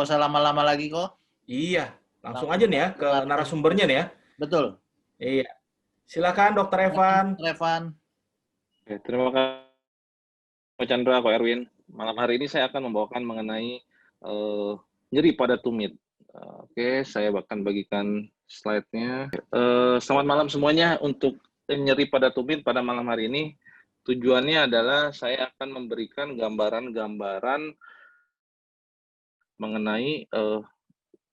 usah lama-lama lagi kok. Iya, langsung aja Langsung nih ya ke dengar aja. narasumbernya nih ya. Betul. Iya. Silakan Dokter Silakan, Evan. Dr. Evan. Oke, terima kasih Pak Chandra, Pak Erwin. Malam hari ini saya akan membawakan mengenai nyeri pada tumit. Oke, saya akan bagikan slide-nya. Selamat malam semuanya. Untuk nyeri pada tumit pada malam hari ini, tujuannya adalah saya akan memberikan gambaran-gambaran mengenai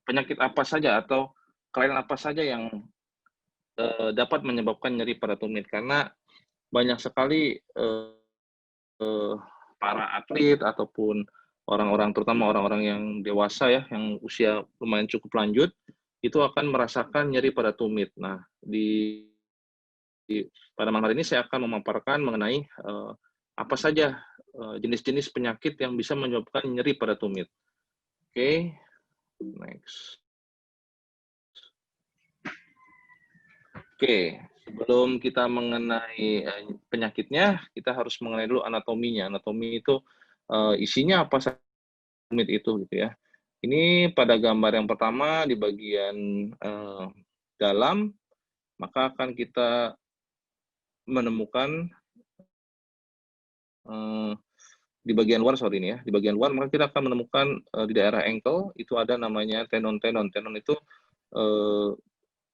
penyakit apa saja atau kelainan apa saja yang dapat menyebabkan nyeri pada tumit. Karena banyak sekali para atlet ataupun orang-orang, terutama orang-orang yang dewasa ya, yang usia lumayan cukup lanjut, itu akan merasakan nyeri pada tumit. Nah, pada malam hari ini saya akan memaparkan mengenai apa saja jenis-jenis penyakit yang bisa menyebabkan nyeri pada tumit. Oke, next. Oke, sebelum kita mengenai penyakitnya, kita harus mengenai dulu anatominya. Anatomi itu isinya apa saja tumit itu gitu ya. Ini pada gambar yang pertama di bagian dalam, maka akan kita menemukan di bagian luar, sorry ini ya, di bagian luar maka kita akan menemukan di daerah ankle itu ada namanya tenon-tenon. Tenon itu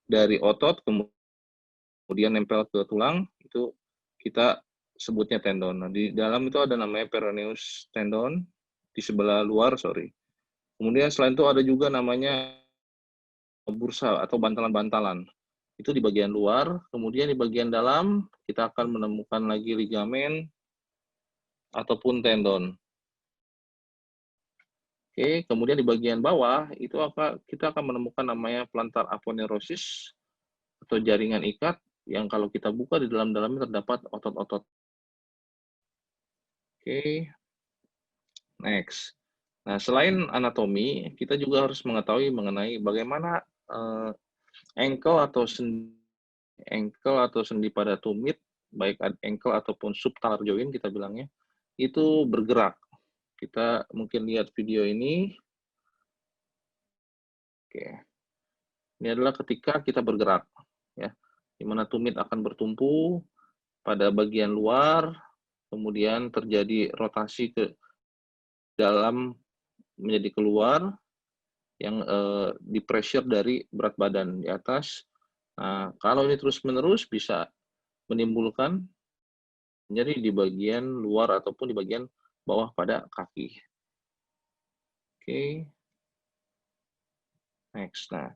dari otot kemudian nempel ke tulang, itu kita sebutnya tendon. Nah, di dalam itu ada namanya peroneus tendon, di sebelah luar, sorry. Kemudian selain itu ada juga namanya bursa atau bantalan-bantalan. Itu di bagian luar, kemudian di bagian dalam kita akan menemukan lagi ligamen ataupun tendon. Oke, kemudian di bagian bawah itu kita akan menemukan namanya plantar aponeurosis atau jaringan ikat yang kalau kita buka di dalamnya terdapat otot-otot. Oke, next. Nah, selain anatomi, kita juga harus mengetahui mengenai bagaimana ankle atau sendi pada tumit, baik ankle ataupun subtalar joint kita bilangnya, itu bergerak. Kita mungkin lihat video ini. Oke. Ini adalah ketika kita bergerak, ya, di mana tumit akan bertumpu pada bagian luar, kemudian terjadi rotasi ke dalam menjadi keluar, yang di pressure dari berat badan di atas. Nah, kalau ini terus-menerus bisa menimbulkan nyeri di bagian luar ataupun di bagian bawah pada kaki. Oke. Next. Nah,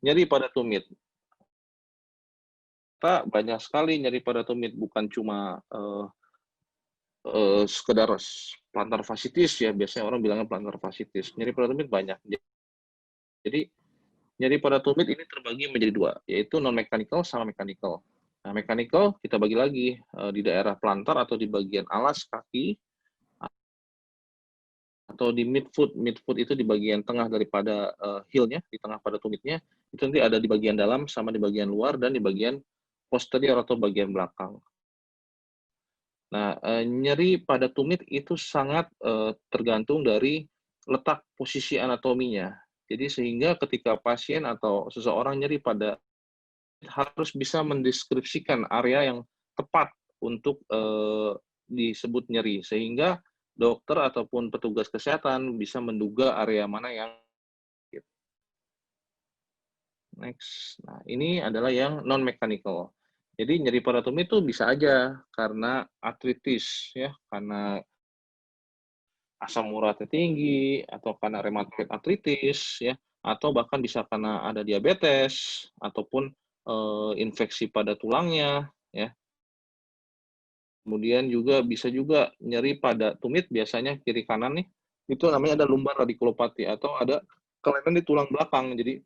nyeri pada tumit. Kita banyak sekali nyeri pada tumit, bukan cuma sekedar plantar fasciitis ya, biasanya orang bilangnya plantar fasciitis. Nyeri pada tumit banyak. Jadi nyeri pada tumit ini terbagi menjadi dua, yaitu non-mechanical sama mechanical. Nah, mechanical kita bagi lagi di daerah plantar atau di bagian alas kaki, atau di midfoot. Midfoot itu di bagian tengah daripada heel-nya, di tengah pada tumitnya, itu nanti ada di bagian dalam sama di bagian luar dan di bagian posterior atau bagian belakang. Nah, nyeri pada tumit itu sangat tergantung dari letak posisi anatominya. Jadi sehingga ketika pasien atau seseorang nyeri pada, harus bisa mendeskripsikan area yang tepat untuk disebut nyeri, sehingga dokter ataupun petugas kesehatan bisa menduga area mana yang next. Nah, ini adalah yang non-mechanical. Jadi nyeri pada tumit itu bisa aja karena artritis, ya, karena asam uratnya tinggi, atau karena rheumatoid arthritis, ya, atau bahkan bisa karena ada diabetes, ataupun infeksi pada tulangnya, ya. Kemudian juga bisa juga nyeri pada tumit, biasanya kiri kanan nih, itu namanya ada lumbar radiculopathy, atau ada kelainan di tulang belakang. Jadi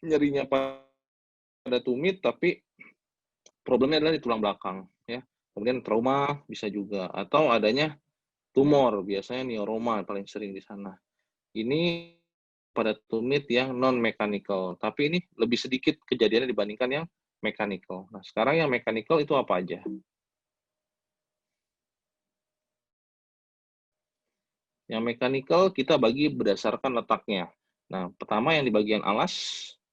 nyerinya pada tumit, tapi problemnya adalah di tulang belakang, ya. Kemudian trauma bisa juga, atau adanya tumor, biasanya neuroma paling sering di sana. Ini pada tumit yang non-mechanical, tapi ini lebih sedikit kejadiannya dibandingkan yang mechanical. Nah, sekarang yang mechanical itu apa aja? Yang mechanical kita bagi berdasarkan letaknya. Nah, pertama yang di bagian alas,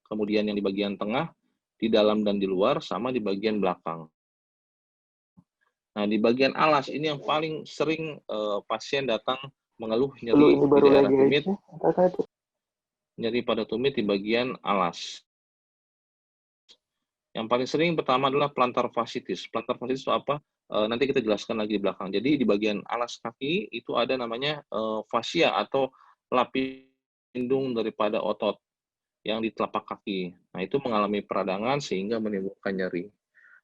kemudian yang di bagian tengah, di dalam dan di luar, sama di bagian belakang. Nah, di bagian alas ini yang paling sering pasien datang mengeluh Dulu nyeri ini di baru daerah lagi tumit, aja. Apakah itu? nyeri pada tumit di bagian alas. Yang paling sering pertama adalah plantar fasciitis. Plantar fasciitis itu apa? Nanti kita jelaskan lagi di belakang. Jadi di bagian alas kaki itu ada namanya fascia atau pelapis lindung daripada otot yang di telapak kaki. Nah, itu mengalami peradangan sehingga menimbulkan nyeri.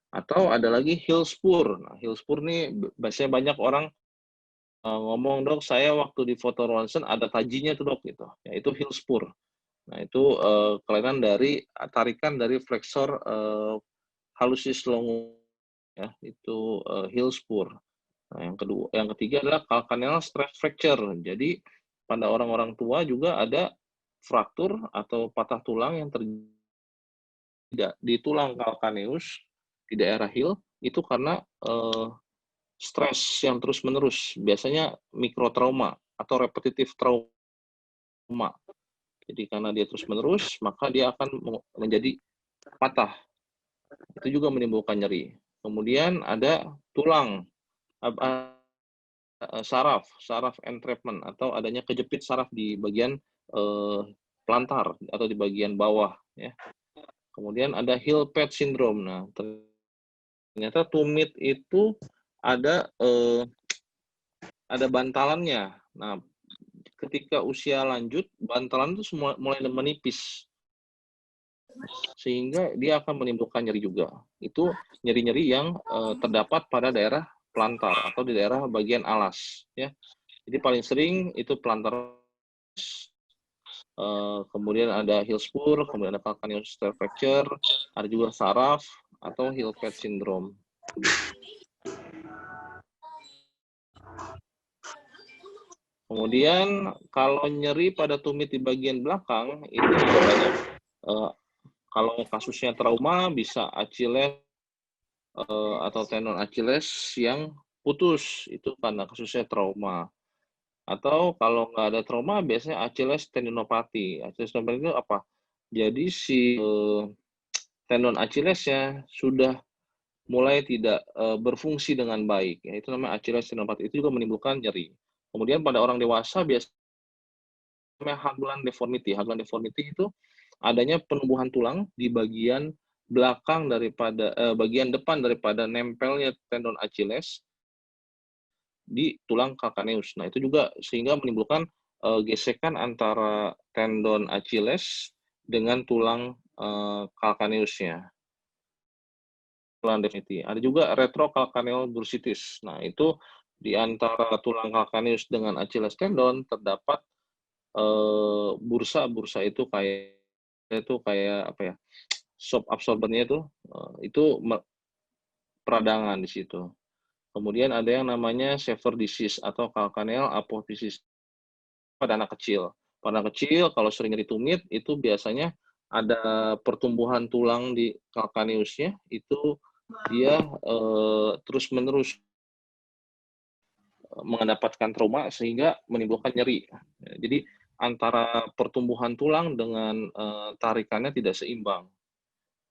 Atau ada lagi heel spur. Nah, heel spur nih biasanya banyak orang ngomong, "Dok, saya waktu di foto ronsen ada tajinya tuh, Dok," gitu. Ya, itu heel spur. Nah, itu kelainan dari tarikan dari flexor hallucis longus ya, itu heel spur. Nah, yang ketiga adalah calcaneal stress fracture. Jadi pada orang-orang tua juga ada fraktur atau patah tulang yang terjadi di tulang calcaneus di daerah heel itu karena stres yang terus-menerus, biasanya mikrotrauma atau repetitif trauma. Jadi karena dia terus-menerus, maka dia akan menjadi patah. Itu juga menimbulkan nyeri. Kemudian ada tulang, saraf entrapment atau adanya kejepit saraf di bagian plantar atau di bagian bawah ya. Kemudian ada heel pad syndrome. Nah, ternyata tumit itu ada bantalannya. Nah, ketika usia lanjut, bantalan itu semua mulai menipis sehingga dia akan menimbulkan nyeri juga. Itu nyeri-nyeri yang terdapat pada daerah plantar atau di daerah bagian alas ya. Jadi paling sering itu plantar, kemudian ada heel spur, kemudian ada calcaneal stress fracture, ada juga saraf atau heel pad syndrome. Kemudian kalau nyeri pada tumit di bagian belakang itu juga banyak. Kalau kasusnya trauma bisa Achilles atau tendon Achilles yang putus, itu karena kasusnya trauma. Atau kalau nggak ada trauma biasanya Achilles tendinopati. Achilles tendinopati itu apa? Jadi si tendon Achillesnya sudah mulai tidak berfungsi dengan baik. Ya, itu namanya Achilles tendinopati. Itu juga menimbulkan nyeri. Kemudian pada orang dewasa biasanya Haglund deformity. Haglund deformity itu adanya penumbuhan tulang di bagian belakang daripada bagian depan daripada nempelnya tendon Achilles di tulang calcaneus. Nah, itu juga sehingga menimbulkan gesekan antara tendon Achilles dengan tulang calcaneusnya. Tulang definiti. Ada juga retrocalcaneal bursitis. Nah, itu di antara tulang calcaneus dengan Achilles tendon terdapat bursa itu kayak apa ya? Shock absorbernya itu peradangan di situ. Kemudian ada yang namanya severe disease atau calcaneal apophysis pada anak kecil. Pada anak kecil kalau sering nyeri tumit itu biasanya ada pertumbuhan tulang di calcaneusnya itu dia terus-menerus mendapatkan trauma sehingga menimbulkan nyeri. Jadi antara pertumbuhan tulang dengan tarikannya tidak seimbang.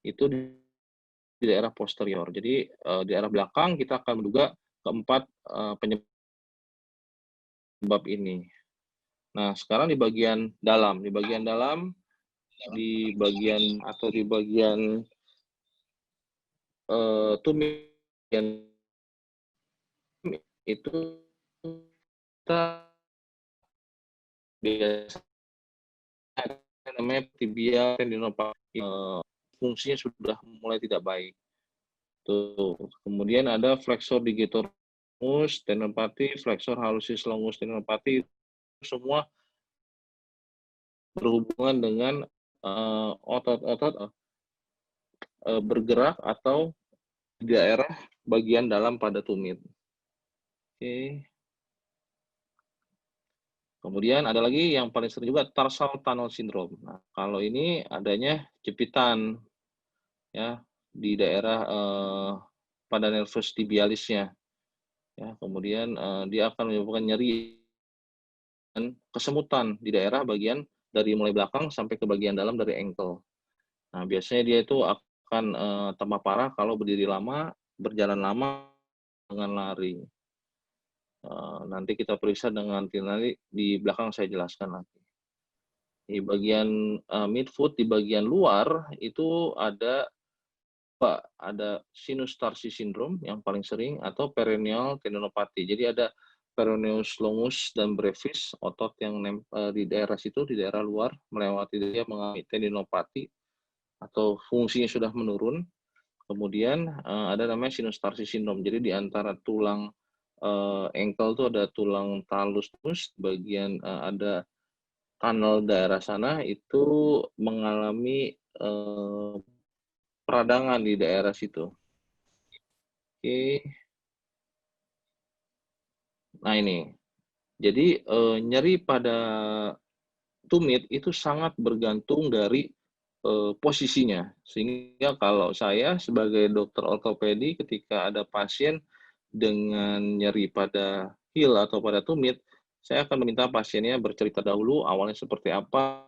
Itu di daerah posterior. Jadi di daerah belakang kita akan menduga keempat penyebab ini. Nah, sekarang di bagian dalam, di bagian tumit itu kita biasa namanya tibia tendinopati, fungsinya sudah mulai tidak baik. Tuh. Kemudian ada flexor digitomus tendinopati, flexor hallucis longus tendinopati, semua berhubungan dengan otot-otot bergerak atau di daerah bagian dalam pada tumit. Oke. Kemudian ada lagi yang paling sering juga tarsal tunnel syndrome. Nah, kalau ini adanya jepitan ya di daerah pada nervus tibialisnya. Ya, kemudian dia akan menyebabkan nyeri kesemutan di daerah bagian dari mulai belakang sampai ke bagian dalam dari ankle. Nah, biasanya dia itu akan tambah parah kalau berdiri lama, berjalan lama dengan lari. Nanti kita periksa dengan nanti di belakang saya jelaskan lagi. Di bagian midfoot di bagian luar itu ada sinus tarsi syndrome yang paling sering atau peroneal tendinopathy. Jadi ada peroneus longus dan brevis, otot yang di daerah situ, di daerah luar, melewati dia mengalami tendinopathy atau fungsinya sudah menurun. Kemudian ada namanya sinus tarsi syndrome. Jadi di antara tulang ankle itu ada tulang talus, bagian ada tunnel daerah sana itu mengalami peradangan di daerah situ. Oke. Nah ini, jadi nyeri pada tumit itu sangat bergantung dari posisinya. Sehingga kalau saya sebagai dokter ortopedi ketika ada pasien dengan nyeri pada heel atau pada tumit, saya akan meminta pasiennya bercerita dahulu awalnya seperti apa,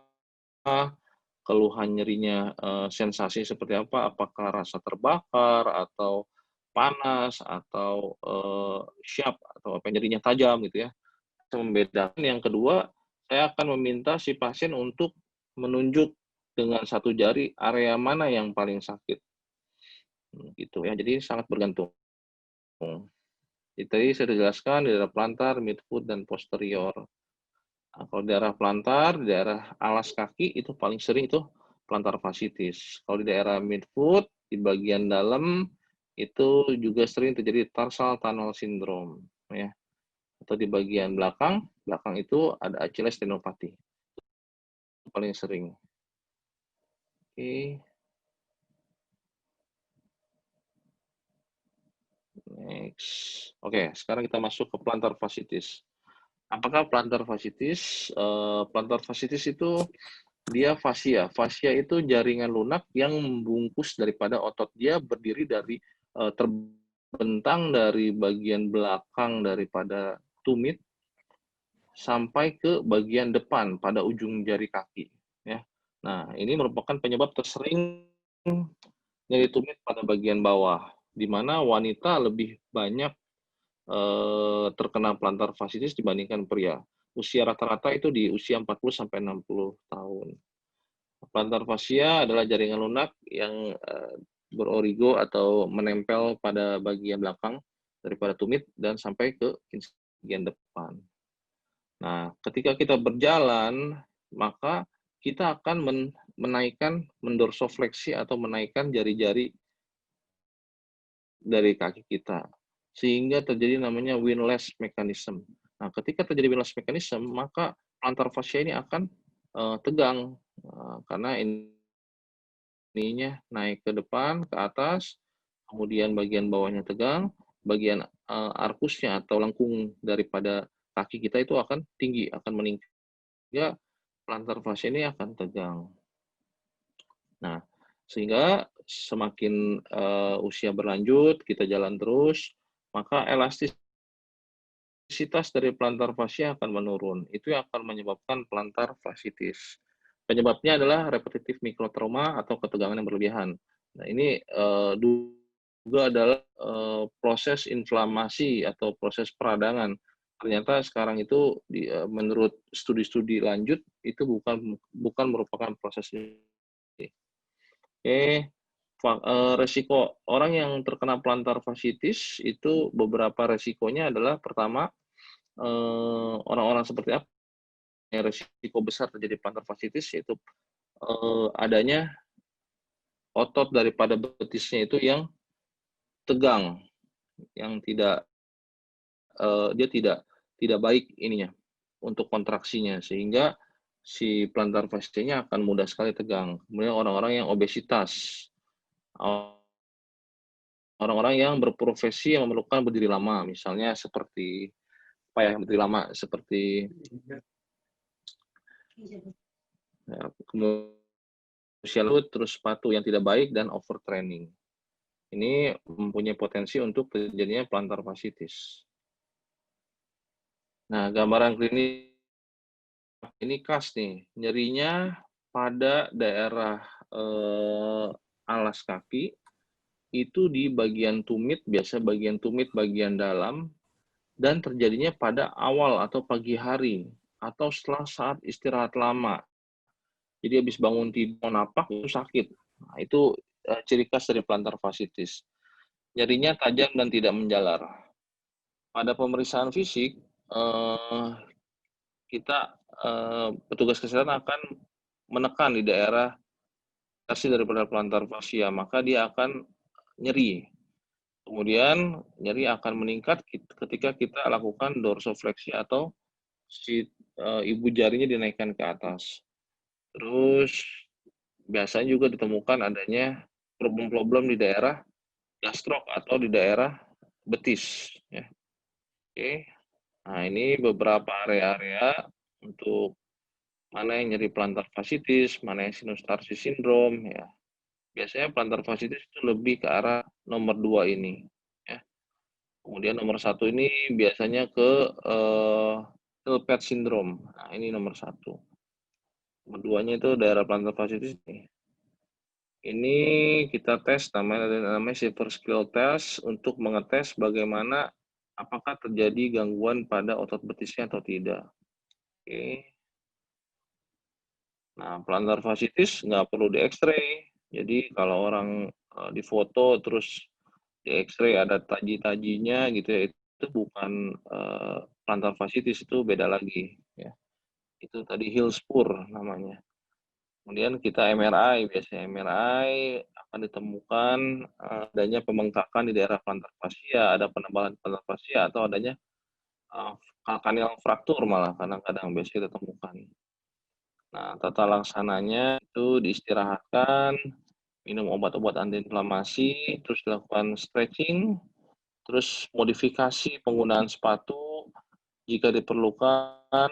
keluhan nyerinya, sensasi seperti apa, apakah rasa terbakar atau panas atau syap atau apa nyerinya tajam gitu ya. Membedakan. Yang kedua, saya akan meminta si pasien untuk menunjuk dengan satu jari area mana yang paling sakit. Gitu ya. Jadi sangat bergantung. Jadi tadi saya sudah jelaskan di daerah plantar, midfoot, dan posterior. Nah, kalau daerah plantar, di daerah alas kaki itu paling sering itu plantar fasciitis. Kalau di daerah midfoot, di bagian dalam itu juga sering terjadi tarsal tunnel syndrome, ya. Atau di bagian belakang itu ada Achilles tendinopathy. Paling sering. Oke. Next. Oke, sekarang kita masuk ke plantar fasciitis. Apakah plantar fasciitis? Plantar fasciitis itu dia fascia. Fascia itu jaringan lunak yang membungkus daripada otot. Dia berdiri dari terbentang dari bagian belakang daripada tumit sampai ke bagian depan pada ujung jari kaki. Ya. Nah, ini merupakan penyebab tersering nyeri tumit pada bagian bawah, di mana wanita lebih banyak terkena plantar fasciitis dibandingkan pria. Usia rata-rata itu di usia 40 sampai 60 tahun. Plantar fascia adalah jaringan lunak yang berorigo atau menempel pada bagian belakang daripada tumit dan sampai ke bagian depan. Nah, ketika kita berjalan, maka kita akan menaikkan, mendorsofleksi atau menaikkan jari-jari dari kaki kita. Sehingga terjadi namanya windlass mechanism. Nah, ketika terjadi windlass mechanism, maka plantar fascia ini akan tegang. Karena ininya naik ke depan, ke atas, kemudian bagian bawahnya tegang, bagian arkusnya atau lengkung daripada kaki kita itu akan tinggi, akan meningkat. Ya, plantar fascia ini akan tegang. Nah, sehingga semakin usia berlanjut, kita jalan terus, maka elastisitas dari plantar fascia akan menurun. Itu yang akan menyebabkan plantar fasciitis. Penyebabnya adalah repetitif mikrotrauma atau ketegangan yang berlebihan. Nah, ini juga adalah proses inflamasi atau proses peradangan. Ternyata sekarang itu menurut studi-studi lanjut itu bukan merupakan proses ini. Oke, resiko orang yang terkena plantar fasciitis itu beberapa resikonya adalah pertama orang-orang seperti apa yang resiko besar terjadi plantar fasciitis yaitu adanya otot daripada betisnya itu yang tegang, yang dia tidak baik ininya untuk kontraksinya sehingga si plantar fascianya akan mudah sekali tegang. Kemudian orang-orang yang obesitas, orang-orang yang berprofesi yang memerlukan berdiri lama, misalnya seperti apa ya, berdiri lama seperti ya, usia lanjut, terus sepatu yang tidak baik dan overtraining. Ini mempunyai potensi untuk terjadinya plantar fasciitis. Nah, gambaran klinis ini khas nih, nyerinya pada daerah, alas kaki, itu di bagian tumit, biasa bagian tumit bagian dalam, dan terjadinya pada awal atau pagi hari, atau setelah saat istirahat lama. Jadi habis bangun tidur napak itu sakit. Nah, itu, ciri khas dari plantar fasciitis. Nyerinya tajam dan tidak menjalar. Pada pemeriksaan fisik, kita, petugas kesehatan akan menekan di daerah lokasi daripada plantar fascia, maka dia akan nyeri. Kemudian nyeri akan meningkat ketika kita lakukan dorsofleksi atau si ibu jarinya dinaikkan ke atas. Terus biasanya juga ditemukan adanya problem-problem di daerah gastrok atau di daerah betis. Ya. Oke. Nah, ini beberapa area-area untuk mana yang nyeri plantar fasciitis, mana yang sinus tarsus syndrome, ya. Biasanya plantar fasciitis itu lebih ke arah nomor 2 ini, ya. Kemudian nomor 1 ini biasanya ke Hilpert syndrome. Nah, ini nomor 1. Nomor 2-nya itu daerah plantar fasciitis nih. Ini kita tes namanya Silver Skill Test untuk mengetes bagaimana apakah terjadi gangguan pada otot betisnya atau tidak. Oke. Nah, plantar fasciitis nggak perlu di X-ray. Jadi kalau orang difoto terus di X-ray ada taji-tajinya gitu ya, itu bukan plantar fasciitis, itu beda lagi ya. Itu tadi heel spur namanya. Kemudian kita MRI, biasanya MRI akan ditemukan adanya pembengkakan di daerah plantar fascia, ada penebalan plantar fascia atau adanya calcaneal fracture malah kadang-kadang biasanya kita temukan. Nah, tata laksananya itu diistirahatkan, minum obat-obat antiinflamasi, terus dilakukan stretching, terus modifikasi penggunaan sepatu, jika diperlukan,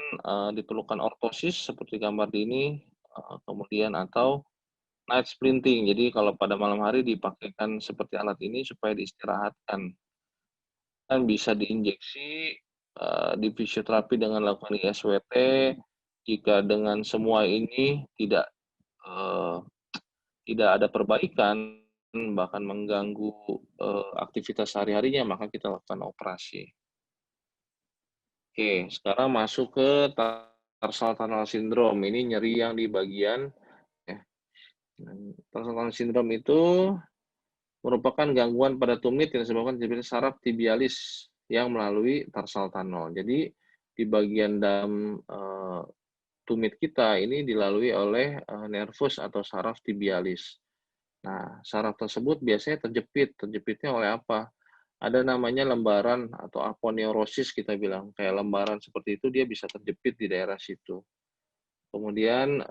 diperlukan ortosis seperti gambar di ini, kemudian atau night sprinting. Jadi kalau pada malam hari dipakaikan seperti alat ini supaya diistirahatkan. Dan bisa diinjeksi, di fisioterapi dengan lakukan ISWT, jika dengan semua ini eee, tidak ada perbaikan, bahkan mengganggu, aktivitas sehari-harinya, maka kita lakukan operasi. Oke, sekarang masuk ke tarsal tunnel syndrome. Ini nyeri yang di bagian ya, tarsal tunnel syndrome itu merupakan gangguan pada tumit yang disebabkan terjadinya saraf tibialis yang melalui tarsal tunnel. Jadi di bagian dalam tumit kita ini dilalui oleh nervus atau saraf tibialis. Nah, saraf tersebut biasanya terjepit. Terjepitnya oleh apa? Ada namanya lembaran atau aponeurosis kita bilang. Kayak lembaran seperti itu dia bisa terjepit di daerah situ. Kemudian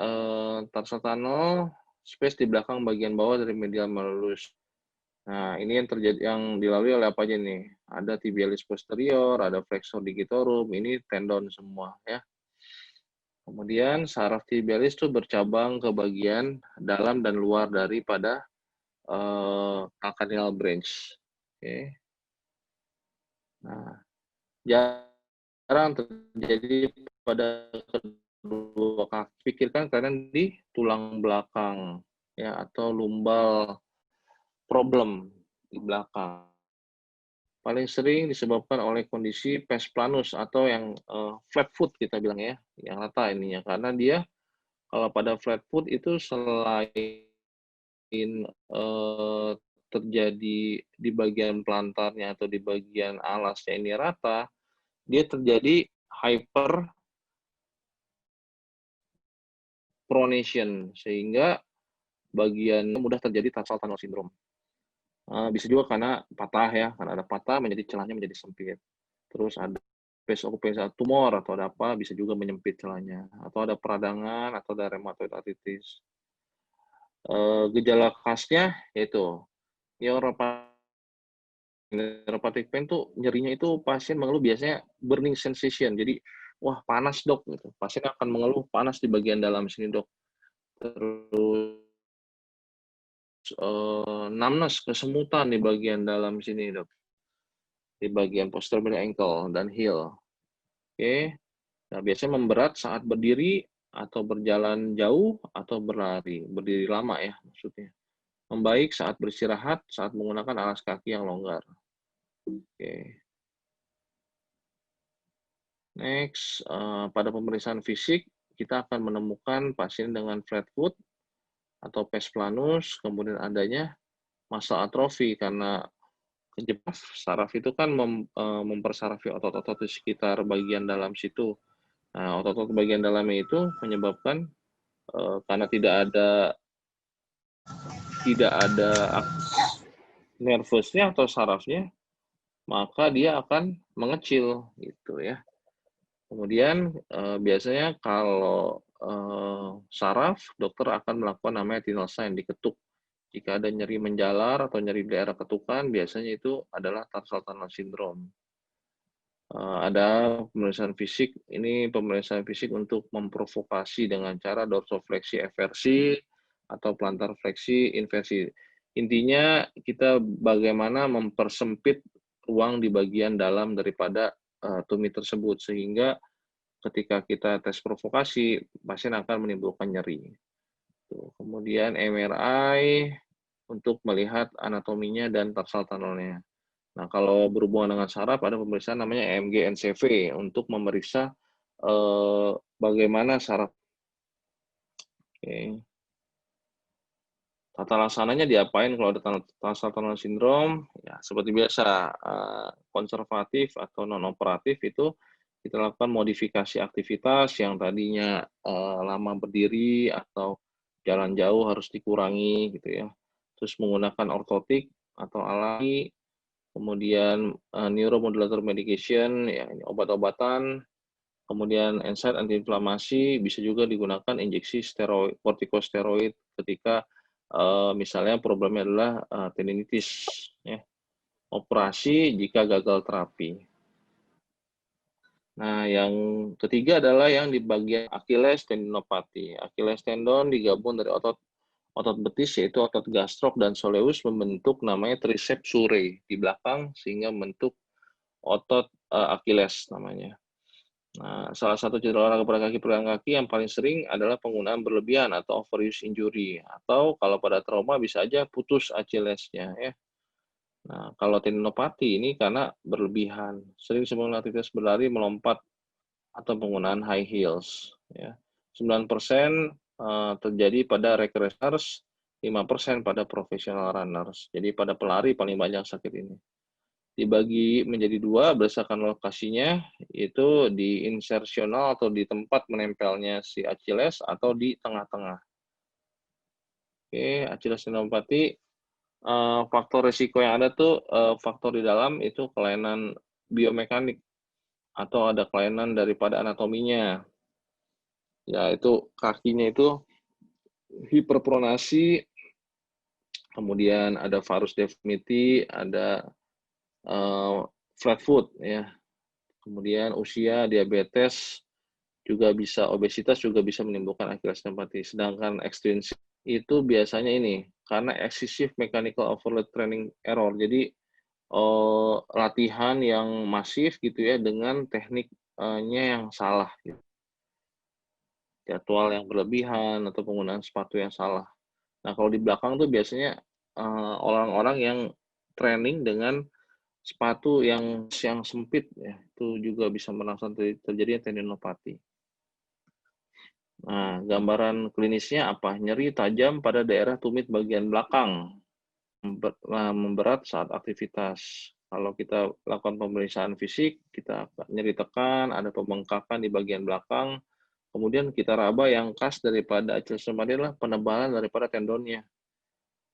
tarsal tunnel space di belakang bagian bawah dari medial malleus. Nah, ini yang terjadi yang dilalui oleh apa aja nih? Ada tibialis posterior, ada flexor digitorum, ini tendon semua ya. Kemudian saraf tibialis itu bercabang ke bagian dalam dan luar daripada calcaneal branch. Oke. Nah, jarang terjadi pada kedua kaki. Pikirkan kadang di tulang belakang ya atau lumbal problem di belakang. Paling sering disebabkan oleh kondisi pes planus atau yang flat foot kita bilang ya, yang rata ininya. Karena dia kalau pada flat foot itu selain terjadi di bagian plantarnya atau di bagian alasnya ini rata, dia terjadi hyperpronation sehingga bagian mudah terjadi tarsal tunnel syndrome. Bisa juga karena patah ya, karena ada patah menjadi celahnya menjadi sempit. Terus ada space occupancy tumor atau ada apa, bisa juga menyempit celahnya. Atau ada peradangan atau ada rheumatoid arthritis. Gejala khasnya yaitu neuropathic pain tuh nyerinya itu pasien mengeluh biasanya burning sensation. Jadi, wah panas dok, gitu. Pasien akan mengeluh panas di bagian dalam sini dok. Terus numbness, kesemutan di bagian dalam sini dok. Di bagian posterior ankle dan heel. Oke. Nah, biasanya memberat saat berdiri atau berjalan jauh atau berlari, berdiri lama ya maksudnya. Membaik saat beristirahat, saat menggunakan alas kaki yang longgar. Oke. Next, pada pemeriksaan fisik, kita akan menemukan pasien dengan flat foot atau pes planus, kemudian adanya muscle atrofi karena kejepit saraf itu kan mempersarafi otot-otot di sekitar bagian dalam situ. Nah, otot-otot bagian dalamnya itu menyebabkan karena tidak ada nervusnya atau sarafnya, maka dia akan mengecil gitu ya. Kemudian biasanya kalau saraf, dokter akan melakukan namanya tinal sign, diketuk. Jika ada nyeri menjalar atau nyeri di daerah ketukan, biasanya itu adalah tarsal tunnel syndrome. Ada pemeriksaan fisik, ini pemeriksaan fisik untuk memprovokasi dengan cara dorsofleksi eversi atau plantar fleksi inversi. Intinya kita bagaimana mempersempit ruang di bagian dalam daripada tumit tersebut sehingga ketika kita tes provokasi pasien akan menimbulkan nyeri. Tuh. Kemudian MRI untuk melihat anatominya dan tarsal tunnelnya. Nah, kalau berhubungan dengan saraf, ada pemeriksaan namanya EMG NCV untuk memeriksa bagaimana saraf. Oke. Tata laksananya diapain kalau ada tarsal tunnel syndrome? Ya, seperti biasa, konservatif atau non-operatif itu kita lakukan modifikasi aktivitas yang tadinya lama berdiri atau jalan jauh harus dikurangi gitu ya. Terus menggunakan ortotik atau alami, kemudian neuromodulator medication, ya ini obat-obatan, kemudian NSAID antiinflamasi, bisa juga digunakan injeksi steroid, kortikosteroid ketika misalnya problemnya adalah tendinitis, ya. Operasi jika gagal terapi. Nah, yang ketiga adalah yang di bagian Achilles tendinopati. Achilles tendon digabung dari otot betis yaitu otot gastrok dan soleus membentuk namanya triceps surae di belakang sehingga membentuk otot Achilles namanya. Nah, salah satu cedera olahraga pada peregangan kaki yang paling sering adalah penggunaan berlebihan atau overuse injury atau kalau pada trauma bisa aja putus Achillesnya ya. Nah, kalau tendinopati ini karena berlebihan, sering sebelum aktivitas berlari melompat atau penggunaan high heels ya. 9% terjadi pada recreationers, 5% pada professional runners. Jadi pada pelari paling banyak sakit ini. Dibagi menjadi dua berdasarkan lokasinya, yaitu di insertional atau di tempat menempelnya si Achilles atau di tengah-tengah. Oke, Achilles tendinopati, faktor risiko yang ada tuh faktor di dalam itu kelainan biomekanik atau ada kelainan daripada anatominya. Ya, itu kakinya itu hiperpronasi, kemudian ada varus deformity, ada flat foot ya. Kemudian usia, diabetes, juga bisa obesitas juga bisa menimbulkan Achilles tendinopati. Sedangkan ekstrinsik itu biasanya ini karena excessive mechanical overload training error. Jadi latihan yang masif gitu ya dengan tekniknya yang salah gitu. Jadwal yang berlebihan atau penggunaan sepatu yang salah. Nah, kalau di belakang tuh biasanya orang-orang yang training dengan sepatu yang sempit ya, itu juga bisa merangsang terjadinya tendinopati. Nah, gambaran klinisnya apa? Nyeri tajam pada daerah tumit bagian belakang, memberat saat aktivitas. Kalau kita lakukan pemeriksaan fisik, kita nyeri tekan, ada pembengkakan di bagian belakang, kemudian kita raba yang khas daripada Achilles tendinopati adalah penebalan daripada tendonnya.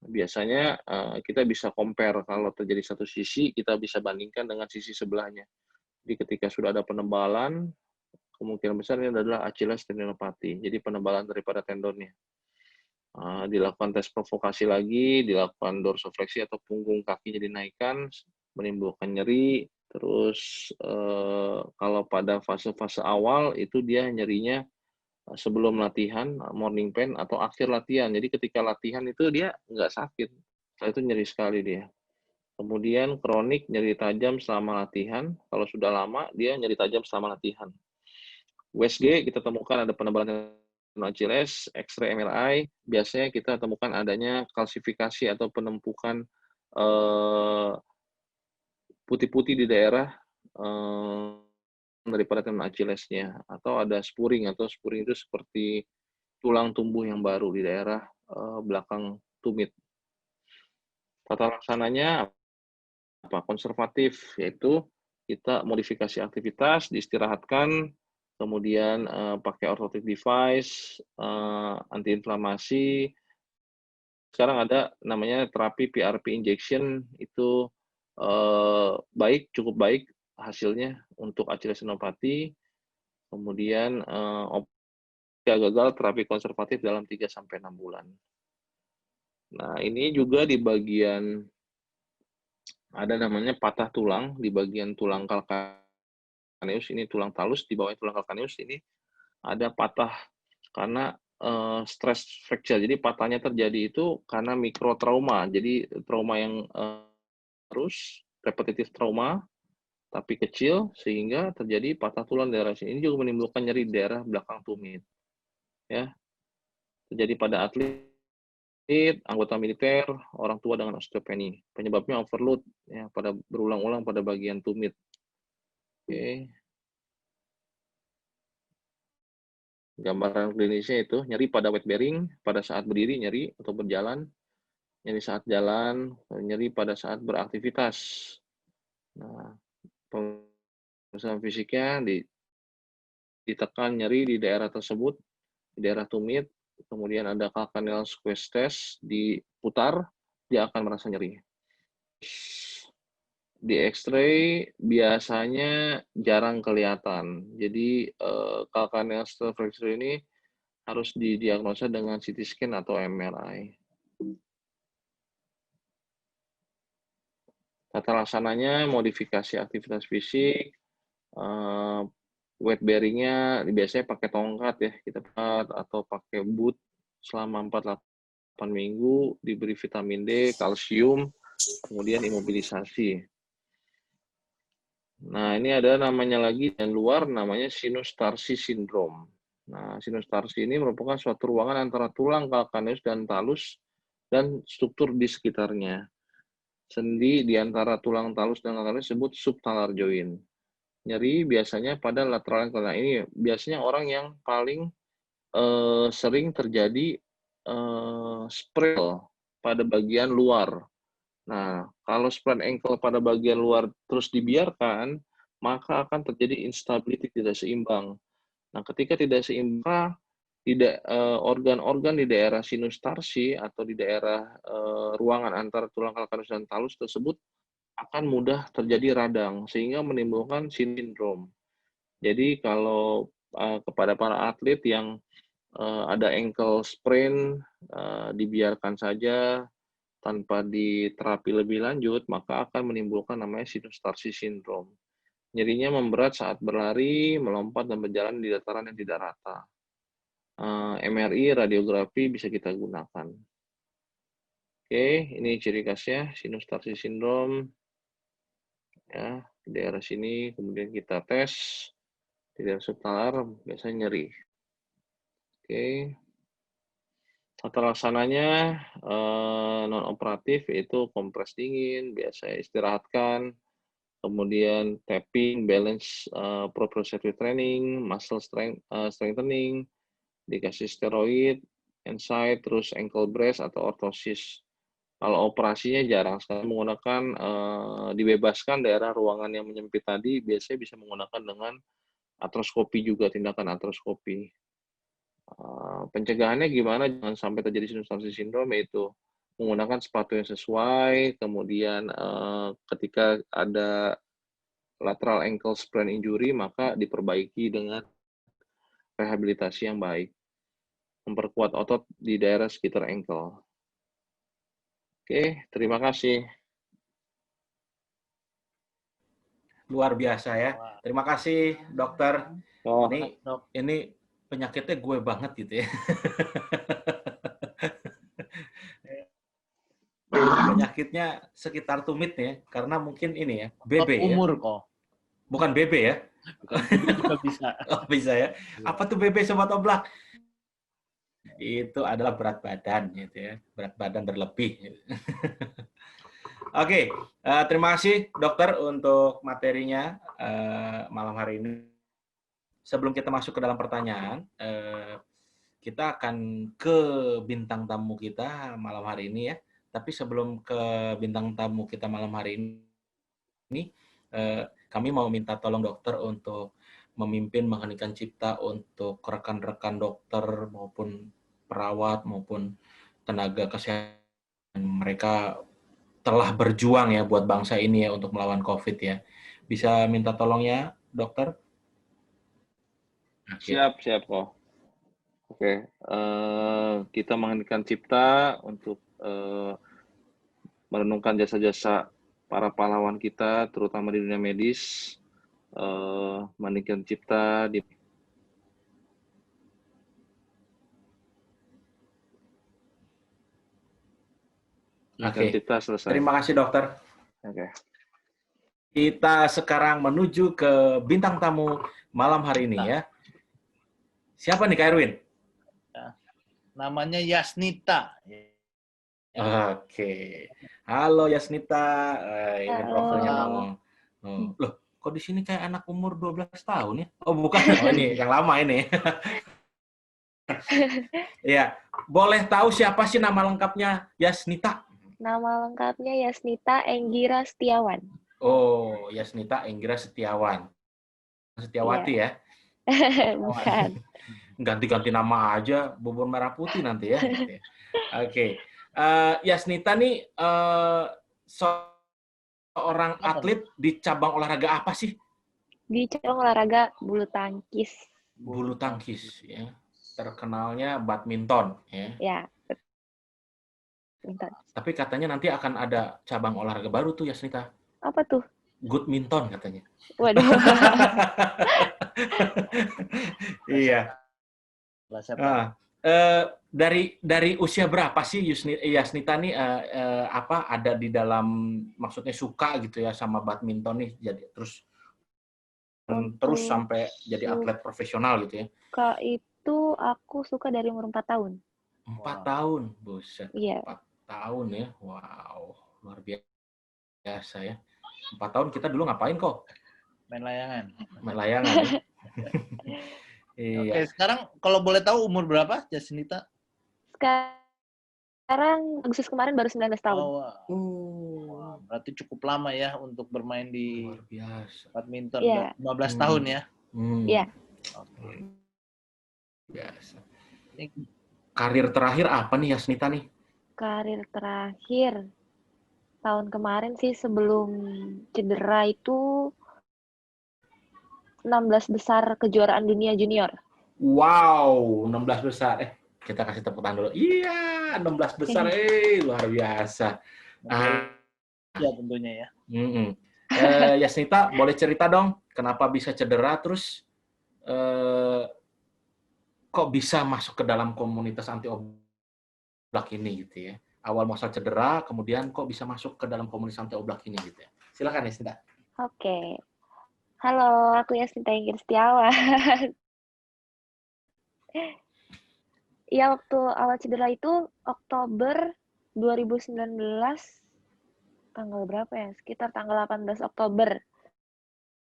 Biasanya kita bisa compare kalau terjadi satu sisi, kita bisa bandingkan dengan sisi sebelahnya. Jadi ketika sudah ada penebalan, kemungkinan besar ini adalah Achilles tendinopati. Jadi penebalan daripada tendonnya. Dilakukan tes provokasi lagi, dilakukan dorsofleksi atau punggung kakinya dinaikkan, menimbulkan nyeri. Terus kalau pada fase-fase awal itu dia nyerinya sebelum latihan, morning pain atau akhir latihan. Jadi ketika latihan itu dia nggak sakit. Setelah itu nyeri sekali dia. Kemudian kronik nyeri tajam selama latihan. Kalau sudah lama dia nyeri tajam selama latihan. USG kita temukan ada penebalan tendon Achilles, X-ray MRI, biasanya kita temukan adanya kalsifikasi atau penumpukan putih-putih di daerah daripada tendon Achilles-nya, atau ada spuring itu seperti tulang tumbuh yang baru di daerah belakang tumit. Tata laksananya apa? Konservatif, yaitu kita modifikasi aktivitas, diistirahatkan, kemudian pakai orthotic device, antiinflamasi. Sekarang ada namanya terapi PRP injection, itu cukup baik hasilnya untuk Achilles tendinopati. Kemudian gagal terapi konservatif dalam 3-6 bulan. Nah, ini juga di bagian ada namanya patah tulang di bagian tulang calcaneus, ini tulang talus, di bawah tulang calcaneus ini ada patah karena stress fracture. Jadi patahnya terjadi itu karena mikrotrauma. Jadi trauma yang terus repetitif trauma tapi kecil sehingga terjadi patah tulang di daerah sini. Ini juga menimbulkan nyeri di daerah belakang tumit. Ya, terjadi pada atlet, anggota militer, orang tua dengan osteopenia. Penyebabnya overload ya, pada berulang-ulang pada bagian tumit. Oke. Gambaran klinisnya itu nyeri pada weight bearing, pada saat berdiri nyeri atau berjalan, nyeri saat jalan, nyeri pada saat beraktivitas. Nah, pemeriksaan fisiknya ditekan nyeri di daerah tersebut, di daerah tumit, kemudian ada calcaneal squeeze test, diputar, dia akan merasa nyeri. Di X-ray biasanya jarang kelihatan. Jadi calcaneal fracture ini harus didiagnosa dengan CT scan atau MRI. Tata laksananya modifikasi aktivitas fisik, weight bearing-nya biasanya pakai tongkat ya, kita atau pakai boot selama 4-8 minggu, diberi vitamin D, kalsium, kemudian imobilisasi. Nah, ini ada namanya lagi yang luar, namanya sinus tarsi syndrome. Nah, sinus tarsi ini merupakan suatu ruangan antara tulang calcaneus dan talus dan struktur di sekitarnya. Sendi di antara tulang talus dan calcaneus disebut subtalar joint. Nyeri biasanya pada lateral ankle. Nah, ini biasanya orang yang paling sering terjadi sprain pada bagian luar. Nah, kalau sprain ankle pada bagian luar terus dibiarkan, maka akan terjadi instability, tidak seimbang. Nah, ketika tidak seimbang, organ-organ di daerah sinus tarsi atau di daerah ruangan antara tulang calcaneus dan talus tersebut akan mudah terjadi radang, sehingga menimbulkan sindrom. Jadi kalau kepada para atlet yang ada ankle sprain, dibiarkan saja tanpa diterapi lebih lanjut, maka akan menimbulkan namanya sinus tarsi syndrome. Nyerinya memberat saat berlari, melompat, dan berjalan di dataran yang tidak rata. MRI, radiografi bisa kita gunakan. Oke, ini ciri khasnya sinus tarsi syndrome. Ya, di daerah sini, kemudian kita tes. Di daerah subtalar, biasanya nyeri. Oke. Tata laksananya non-operatif, yaitu kompres dingin, biasa istirahatkan, kemudian tapping, balance, proprioceptive training, muscle strengthening, dikasih steroid, NSAID, terus ankle brace atau ortosis. Kalau operasinya jarang sekali menggunakan, dibebaskan daerah ruangan yang menyempit tadi, biasanya bisa menggunakan dengan artroskopi juga, tindakan artroskopi. Pencegahannya gimana jangan sampai terjadi sinus tarsi syndrome, yaitu menggunakan sepatu yang sesuai, kemudian ketika ada lateral ankle sprain injury, maka diperbaiki dengan rehabilitasi yang baik. Memperkuat otot di daerah sekitar ankle. Oke, terima kasih. Luar biasa ya. Terima kasih, dokter. Oh, Ini penyakitnya gue banget gitu ya. Penyakitnya sekitar tumit ya, karena mungkin ini ya, BB ya. Umur kok. Bukan BB ya. Bukan juga bisa. Oh, bisa ya. Apa tuh BB Sobat Oblak? Itu adalah berat badan, gitu ya. Berat badan berlebih. Oke, terima kasih dokter untuk materinya malam hari ini. Sebelum kita masuk ke dalam pertanyaan, kita akan ke bintang tamu kita malam hari ini ya. Tapi sebelum ke bintang tamu kita malam hari ini, kami mau minta tolong dokter untuk memimpin mengheningkan cipta untuk rekan-rekan dokter maupun perawat maupun tenaga kesehatan. Mereka telah berjuang ya buat bangsa ini ya untuk melawan COVID ya. Bisa minta tolongnya, dokter? Siap kok. Oke, kita mengheningkan cipta untuk merenungkan jasa-jasa para pahlawan kita, terutama di dunia medis, mengheningkan cipta di Oke. cipta selesai. Terima kasih dokter. Oke. Kita sekarang menuju ke bintang tamu malam hari ini ya. Siapa nih Kak Erwin? Namanya Yasnita. Oke. Halo Yasnita. Ini Halo. profilnya mau. Loh, kok di sini kayak anak umur 12 tahun ya? Oh, bukan. Oh, ini yang lama ini. Iya. Boleh tahu siapa sih nama lengkapnya Yasnita? Nama lengkapnya Yasnita Enggira Setiawan. Oh, Yasnita Enggira Setiawan. Setiawati ya? Bukan. Ganti-ganti nama aja, bubur merah putih nanti ya. Oke. Yasnita nih seorang atlet di cabang olahraga apa sih? Di cabang olahraga bulu tangkis. Bulu tangkis ya. Terkenalnya badminton ya. Ya. Badminton. Tapi katanya nanti akan ada cabang olahraga baru tuh Yasnita. Apa tuh? Goodminton katanya. Waduh. Iya. Dari usia berapa sih Yasnita nih apa ada di dalam maksudnya suka gitu ya sama badminton nih jadi terus sampai jadi atlet profesional gitu ya? Kak itu aku suka dari umur 4 tahun. 4 tahun, buset. Iya. 4 tahun ya, wow, luar biasa ya. 4 tahun kita dulu ngapain kok? Main layangan. Main layangan ya. Iya. Oke, sekarang kalau boleh tahu umur berapa Yasnita? Sekarang Agustus kemarin baru 19 tahun. Wah, berarti cukup lama ya untuk bermain di Luar biasa. badminton. Iya. 15 tahun ya? Iya. Oke. Biasa. Karir terakhir apa nih Yasnita nih? Karir terakhir tahun kemarin sih sebelum cedera itu 16 besar kejuaraan dunia junior. Wow, 16 besar. Kita kasih tepuk tangan dulu. Iya, 16 besar. Luar biasa. Ya tentunya ya. Yasnita, boleh cerita dong kenapa bisa cedera terus kok bisa masuk ke dalam komunitas anti oblak ini gitu ya. Awal masa cedera, kemudian kok bisa masuk ke dalam komunitas anti oblak ini gitu ya. Silakan Yasnita. Oke. Halo, aku Yasnita Enggira Setiawan. Ya, waktu awal cedera itu Oktober 2019, tanggal berapa ya? Sekitar tanggal 18 Oktober.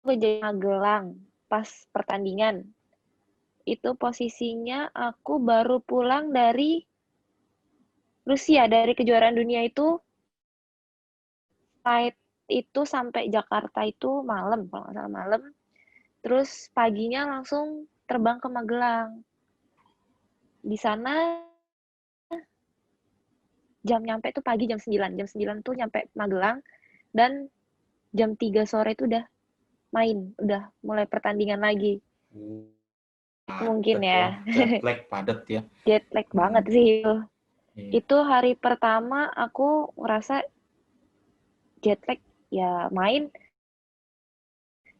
Aku jadi Magelang pas pertandingan. Itu posisinya aku baru pulang dari Rusia, dari kejuaraan dunia itu. Flight itu sampai Jakarta itu malam, kalau nggak salah malam. Terus paginya langsung terbang ke Magelang. Di sana jam nyampe tuh pagi jam 9. Jam 9 tuh nyampe Magelang dan jam 3 sore itu udah main, udah mulai pertandingan lagi. Mungkin ya. Jet lag padat ya. Jet lag banget sih. Itu hari pertama aku ngerasa jet lag ya main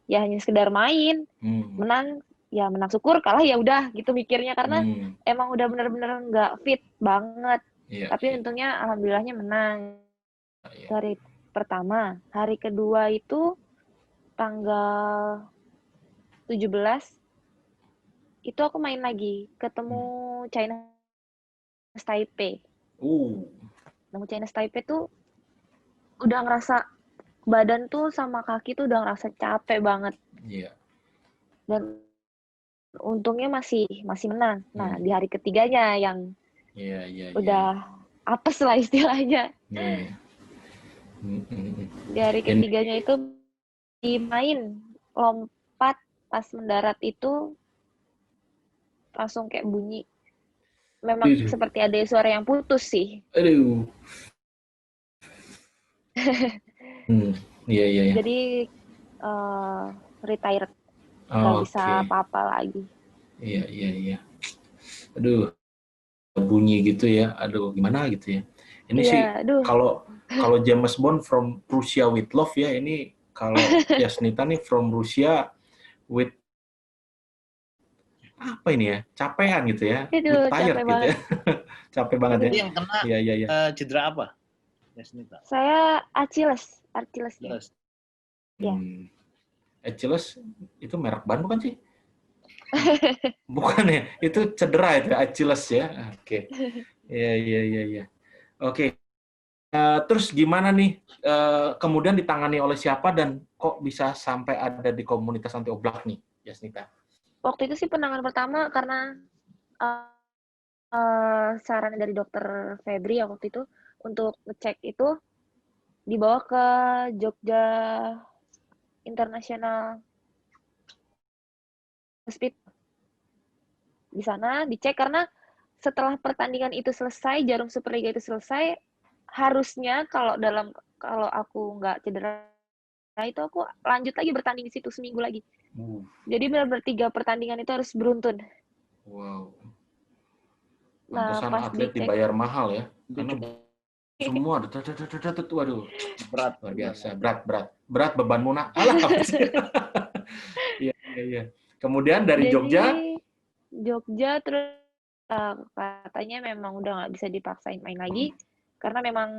ya hanya sekedar main. Menang ya menang syukur, kalah ya udah gitu mikirnya karena emang udah bener-bener nggak fit banget. Tapi untungnya alhamdulillahnya menang. Hari pertama, hari kedua itu tanggal itu aku main lagi, ketemu China Taipei. Ketemu China Taipei tuh udah ngerasa badan tuh sama kaki tuh udah ngerasa capek banget. Iya. Dan untungnya masih menang. Nah, di hari ketiganya yang udah apes lah istilahnya. Di hari ketiganya itu dimain lompat pas mendarat itu langsung kayak bunyi. Memang seperti ada suara yang putus sih. Aduh. Iya. Jadi retired, nggak bisa apa-apa lagi. Iya. Aduh, bunyi gitu ya. Aduh, gimana gitu ya. Ini sih kalau James Bond from Russia with love ya. Ini kalau Yasnita nih from Russia with apa ini ya? Capean gitu ya. Aduh, with tired gitu ya. Capek banget ya. Jadi yang kena cedera apa? Yasnita. Saya Achilles ya. Ya. Achilles itu merek ban bukan sih? Bukan ya, itu cedera itu Achilles ya. Oke. Iya. Oke. Terus gimana nih? Kemudian ditangani oleh siapa dan kok bisa sampai ada di komunitas anti oblak nih, Yasnita? Waktu itu sih penanganan pertama karena saran dari dokter Febri waktu itu untuk ngecek itu dibawa ke Jogja International Hospital. Di sana dicek karena setelah pertandingan itu selesai, Jarum Superliga itu selesai, harusnya kalau aku nggak cedera itu aku lanjut lagi bertanding di situ seminggu lagi. Jadi benar-benar 3 pertandingan itu harus beruntun. Wow. Nah, pas atlet dicek, dibayar mahal ya. Karena semua waduh, berat luar biasa, berat bebanmu nak. Alah. Iya. Kemudian dari Jogja terus katanya memang udah nggak bisa dipaksain main lagi karena memang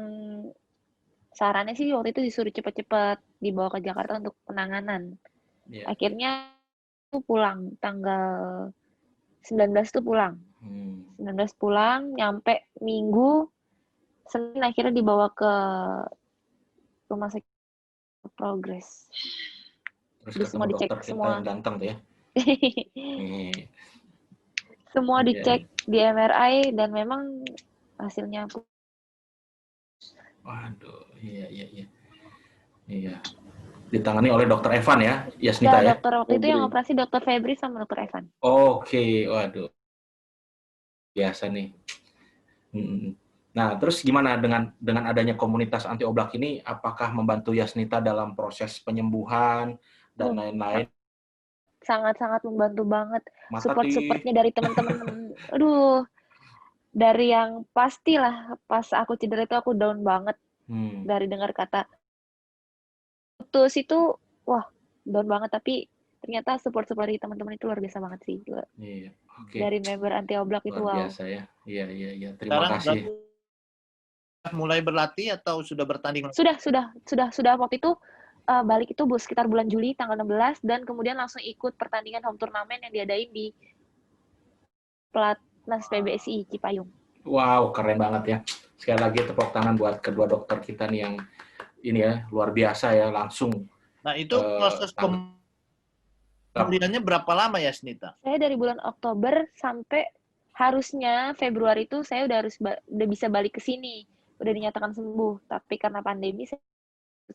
sarannya sih waktu itu disuruh cepet-cepet dibawa ke Jakarta untuk penanganan. Akhirnya tuh pulang tanggal 19 tuh pulang. 19 pulang, nyampe Minggu, Senin akhirnya dibawa ke rumah sakit Progress. Terus semua dicek semua. Yang ganteng tuh ya. Semua dicek di MRI dan memang hasilnya waduh, iya. Ditangani oleh Dokter Evan ya, Yasnita ya? Dokter waktu itu yang operasi Dokter Febri sama Dokter Evan. Oke, waduh. Biasa nih. Nah, terus gimana dengan adanya komunitas anti oblak ini? Apakah membantu Yasnita dalam proses penyembuhan dan lain-lain? Sangat-sangat membantu banget. Supportnya dari teman-teman. Aduh, dari yang pastilah pas aku cedera itu aku down banget. Dari dengar kata putus itu, wah down banget. Tapi ternyata support dari teman-teman itu luar biasa banget sih. Iya. Okay. Dari member anti oblak itu luar biasa ya. Iya. Terima kasih. Mulai berlatih atau sudah bertanding? Sudah waktu itu balik itu sekitar bulan Juli tanggal 16 dan kemudian langsung ikut pertandingan home turnamen yang diadain di Pelatnas PBSI Cipayung. Wow, keren banget ya. Sekali lagi tepuk tangan buat kedua dokter kita nih yang ini ya luar biasa ya langsung. Nah, itu proses pemulihannya berapa lama ya, Yasnita? Saya dari bulan Oktober sampai harusnya Februari itu saya udah bisa balik ke sini. Udah dinyatakan sembuh, tapi karena pandemi saya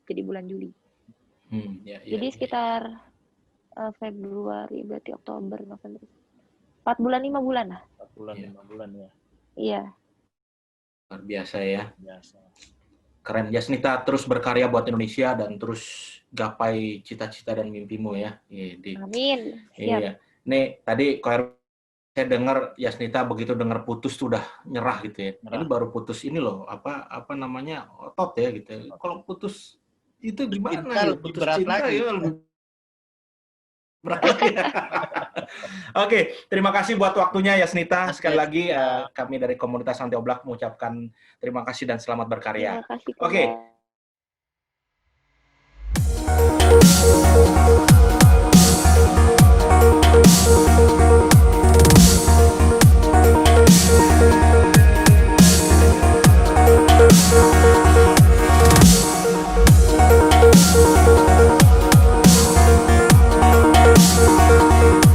jadi bulan Juli. Jadi sekitar Februari, berarti Oktober, November. 4 bulan, 5 bulan lah. 4 bulan, 5 bulan ya. Iya. Luar biasa ya. Biasa. Keren. Yasnita terus berkarya buat Indonesia dan terus gapai cita-cita dan mimpimu ya. Amin. Siap. Iya. Nih, tadi saya dengar Yasnita begitu dengar putus tuh udah nyerah gitu ya. Ini baru putus ini loh, apa namanya, otot ya gitu. Kalau putus itu gimana? Lebih berat lagi. Ya, berat lagi. Oke, terima kasih buat waktunya Yasnita. Sekali lagi kami dari komunitas anti oblak mengucapkan terima kasih dan selamat berkarya. Terima kasih. Oke. Bye.